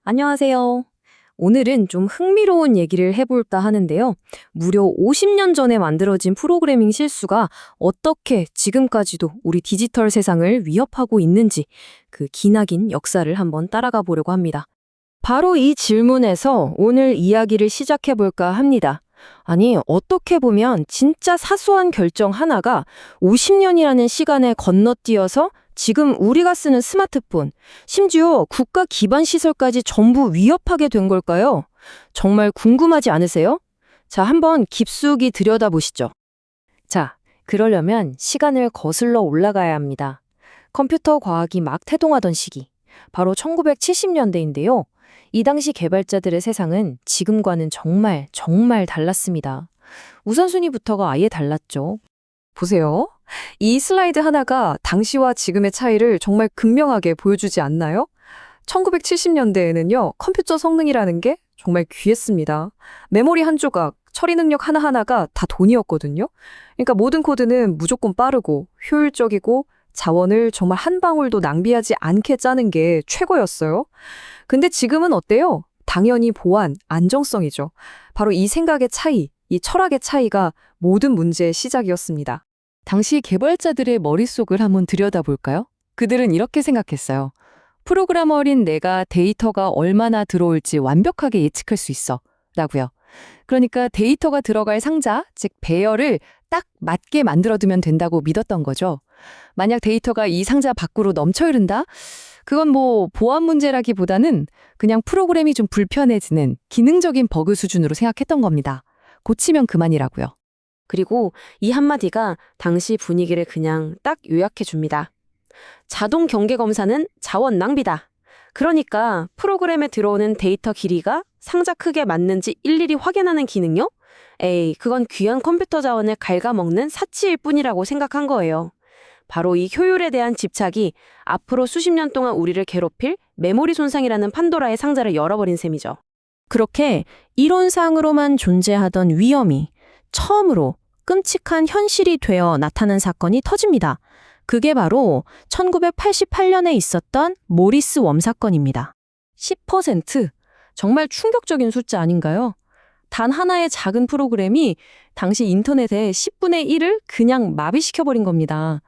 안녕하세요. 오늘은 좀 흥미로운 얘기를 해볼까 하는데요. 무려 50년 전에 만들어진 프로그래밍 실수가 어떻게 지금까지도 우리 디지털 세상을 위협하고 있는지 그 기나긴 역사를 한번 따라가 보려고 합니다. 바로 이 질문에서 오늘 이야기를 시작해 볼까 합니다. 아니, 어떻게 보면 진짜 사소한 결정 하나가 50년이라는 시간에 건너뛰어서 지금 우리가 쓰는 스마트폰, 심지어 국가 기반 시설까지 전부 위협하게 된 걸까요? 정말 궁금하지 않으세요? 자, 한번 깊숙이 들여다보시죠. 자, 그러려면 시간을 거슬러 올라가야 합니다. 컴퓨터 과학이 막 태동하던 시기, 바로 1970년대인데요. 이 당시 개발자들의 세상은 지금과는 정말 달랐습니다. 우선순위부터가 아예 달랐죠. 보세요. 이 슬라이드 하나가 당시와 지금의 차이를 정말 극명하게 보여주지 않나요? 1970년대에는요, 컴퓨터 성능이라는 게 정말 귀했습니다. 메모리 한 조각, 처리 능력 하나하나가 다 돈이었거든요. 그러니까 모든 코드는 무조건 빠르고 효율적이고 자원을 정말 한 방울도 낭비하지 않게 짜는 게 최고였어요. 근데 지금은 어때요? 당연히 보안, 안정성이죠. 바로 이 생각의 차이, 이 철학의 차이가 모든 문제의 시작이었습니다. 당시 개발자들의 머릿속을 한번 들여다볼까요? 그들은 이렇게 생각했어요. 프로그래머인 내가 데이터가 얼마나 들어올지 완벽하게 예측할 수 있어. 라고요. 그러니까 데이터가 들어갈 상자, 즉 배열을 딱 맞게 만들어두면 된다고 믿었던 거죠. 만약 데이터가 이 상자 밖으로 넘쳐 흐른다? 그건 뭐 보안 문제라기보다는 그냥 프로그램이 좀 불편해지는 기능적인 버그 수준으로 생각했던 겁니다. 고치면 그만이라고요. 그리고 이 한마디가 당시 분위기를 그냥 딱 요약해 줍니다. 자동 경계 검사는 자원 낭비다. 그러니까 프로그램에 들어오는 데이터 길이가 상자 크기에 맞는지 일일이 확인하는 기능요? 에이, 그건 귀한 컴퓨터 자원을 갉아먹는 사치일 뿐이라고 생각한 거예요. 바로 이 효율에 대한 집착이 앞으로 수십 년 동안 우리를 괴롭힐 메모리 손상이라는 판도라의 상자를 열어버린 셈이죠. 그렇게 이론상으로만 존재하던 위험이 처음으로 끔찍한 현실이 되어 나타난 사건이 터집니다. 그게 바로 1988년에 있었던 모리스 웜 사건입니다. 10%? 정말 충격적인 숫자 아닌가요? 단 하나의 작은 프로그램이 당시 인터넷의 10분의 1을 그냥 마비시켜버린 겁니다.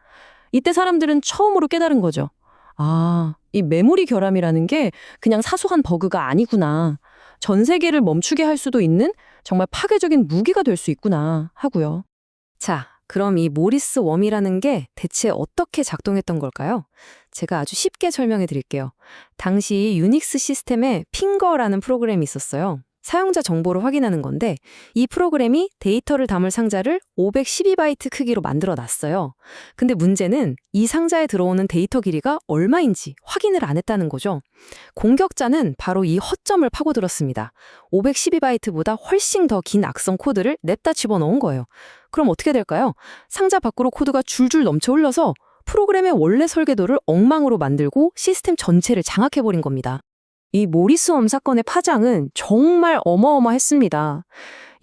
이때 사람들은 처음으로 깨달은 거죠. 아, 이 메모리 결함이라는 게 그냥 사소한 버그가 아니구나. 전 세계를 멈추게 할 수도 있는 정말 파괴적인 무기가 될 수 있구나 하고요. 자, 그럼 이 모리스 웜이라는 게 대체 어떻게 작동했던 걸까요? 제가 아주 쉽게 설명해 드릴게요. 당시 유닉스 시스템에 핑거라는 프로그램이 있었어요. 사용자 정보를 확인하는 건데 이 프로그램이 데이터를 담을 상자를 512바이트 크기로 만들어 놨어요. 근데 문제는 이 상자에 들어오는 데이터 길이가 얼마인지 확인을 안 했다는 거죠. 공격자는 바로 이 허점을 파고들었습니다. 512바이트보다 훨씬 더 긴 악성 코드를 냅다 집어넣은 거예요. 그럼 어떻게 될까요? 상자 밖으로 코드가 줄줄 넘쳐 흘러서 프로그램의 원래 설계도를 엉망으로 만들고 시스템 전체를 장악해버린 겁니다. 이 모리스 웜 사건의 파장은 정말 어마어마했습니다.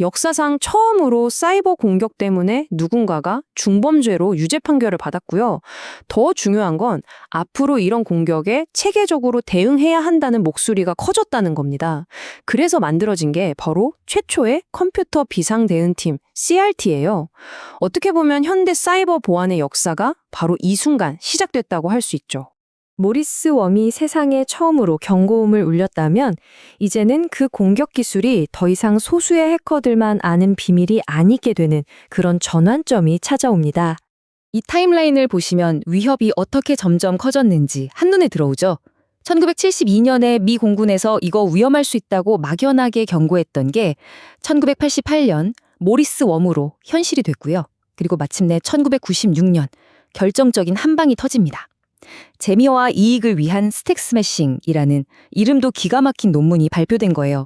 역사상 처음으로 사이버 공격 때문에 누군가가 중범죄로 유죄 판결을 받았고요. 더 중요한 건 앞으로 이런 공격에 체계적으로 대응해야 한다는 목소리가 커졌다는 겁니다. 그래서 만들어진 게 바로 최초의 컴퓨터 비상대응팀 CRT예요. 어떻게 보면 현대 사이버 보안의 역사가 바로 이 순간 시작됐다고 할 수 있죠. 모리스 웜이 세상에 처음으로 경고음을 울렸다면 이제는 그 공격 기술이 더 이상 소수의 해커들만 아는 비밀이 아니게 되는 그런 전환점이 찾아옵니다. 이 타임라인을 보시면 위협이 어떻게 점점 커졌는지 한눈에 들어오죠. 1972년에 미 공군에서 이거 위험할 수 있다고 막연하게 경고했던 게 1988년 모리스 웜으로 현실이 됐고요. 그리고 마침내 1996년 결정적인 한 방이 터집니다. 재미와 이익을 위한 스택 스매싱이라는 이름도 기가 막힌 논문이 발표된 거예요.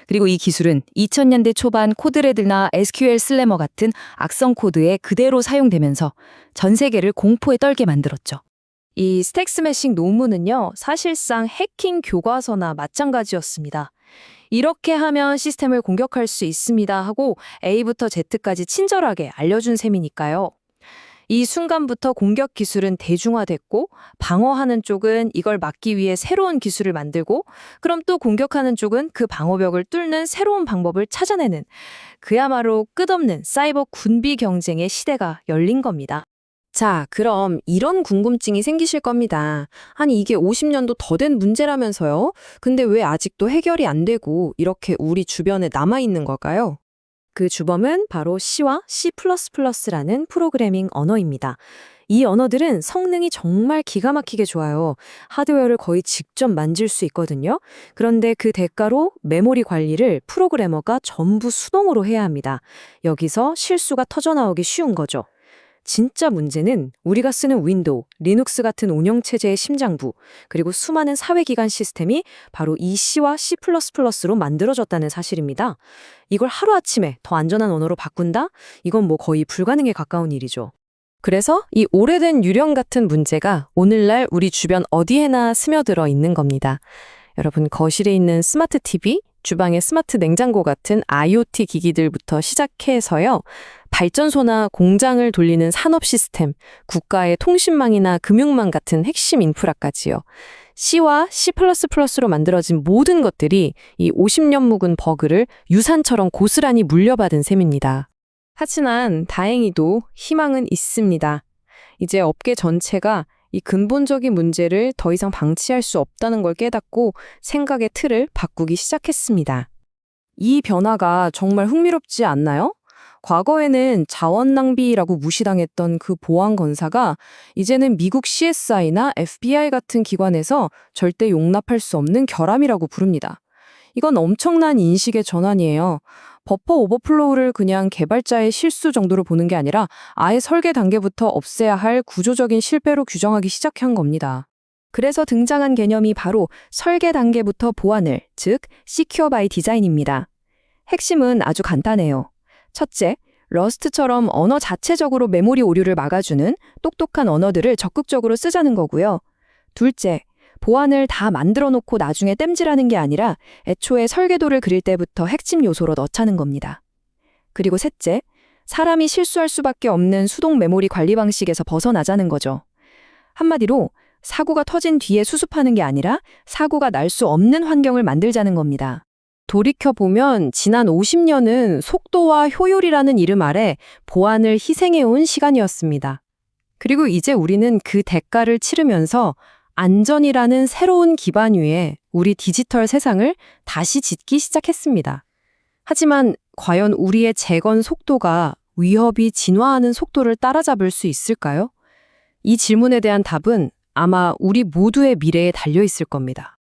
그리고 이 기술은 2000년대 초반 코드레드나 SQL 슬래머 같은 악성 코드에 그대로 사용되면서 전 세계를 공포에 떨게 만들었죠. 이 스택 스매싱 논문은요, 사실상 해킹 교과서나 마찬가지였습니다. 이렇게 하면 시스템을 공격할 수 있습니다 하고 A부터 Z까지 친절하게 알려준 셈이니까요. 이 순간부터 공격 기술은 대중화됐고 방어하는 쪽은 이걸 막기 위해 새로운 기술을 만들고 그럼 또 공격하는 쪽은 그 방어벽을 뚫는 새로운 방법을 찾아내는 그야말로 끝없는 사이버 군비 경쟁의 시대가 열린 겁니다. 자, 그럼 이런 궁금증이 생기실 겁니다. 아니, 이게 50년도 더 된 문제라면서요? 근데 왜 아직도 해결이 안 되고 이렇게 우리 주변에 남아있는 걸까요? 그 주범은 바로 C와 C++라는 프로그래밍 언어입니다. 이 언어들은 성능이 정말 기가 막히게 좋아요. 하드웨어를 거의 직접 만질 수 있거든요. 그런데 그 대가로 메모리 관리를 프로그래머가 전부 수동으로 해야 합니다. 여기서 실수가 터져나오기 쉬운 거죠. 진짜 문제는 우리가 쓰는 윈도우, 리눅스 같은 운영체제의 심장부, 그리고 수많은 사회기관 시스템이 바로 이 C와 C++로 만들어졌다는 사실입니다. 이걸 하루아침에 더 안전한 언어로 바꾼다? 이건 뭐 거의 불가능에 가까운 일이죠. 그래서 이 오래된 유령 같은 문제가 오늘날 우리 주변 어디에나 스며들어 있는 겁니다. 여러분, 거실에 있는 스마트 TV, 주방의 스마트 냉장고 같은 IoT 기기들부터 시작해서요. 발전소나 공장을 돌리는 산업 시스템, 국가의 통신망이나 금융망 같은 핵심 인프라까지요. C와 C++로 만들어진 모든 것들이 이 50년 묵은 버그를 유산처럼 고스란히 물려받은 셈입니다. 하지만 다행히도 희망은 있습니다. 이제 업계 전체가 이 근본적인 문제를 더 이상 방치할 수 없다는 걸 깨닫고 생각의 틀을 바꾸기 시작했습니다. 이 변화가 정말 흥미롭지 않나요? 과거에는 자원 낭비라고 무시당했던 그 보안 건사가 이제는 미국 CSI나 FBI 같은 기관에서 절대 용납할 수 없는 결함이라고 부릅니다. 이건 엄청난 인식의 전환이에요. 버퍼 오버플로우를 그냥 개발자의 실수 정도로 보는 게 아니라 아예 설계 단계부터 없애야 할 구조적인 실패로 규정하기 시작한 겁니다. 그래서 등장한 개념이 바로 설계 단계부터 보안을, 즉 Secure by Design입니다. 핵심은 아주 간단해요. 첫째, 러스트처럼 언어 자체적으로 메모리 오류를 막아주는 똑똑한 언어들을 적극적으로 쓰자는 거고요. 둘째, 보안을 다 만들어 놓고 나중에 땜질하는 게 아니라 애초에 설계도를 그릴 때부터 핵심 요소로 넣자는 겁니다. 그리고 셋째, 사람이 실수할 수밖에 없는 수동 메모리 관리 방식에서 벗어나자는 거죠. 한마디로 사고가 터진 뒤에 수습하는 게 아니라 사고가 날 수 없는 환경을 만들자는 겁니다. 돌이켜보면 지난 50년은 속도와 효율이라는 이름 아래 보안을 희생해온 시간이었습니다. 그리고 이제 우리는 그 대가를 치르면서 안전이라는 새로운 기반 위에 우리 디지털 세상을 다시 짓기 시작했습니다. 하지만 과연 우리의 재건 속도가 위협이 진화하는 속도를 따라잡을 수 있을까요? 이 질문에 대한 답은 아마 우리 모두의 미래에 달려 있을 겁니다.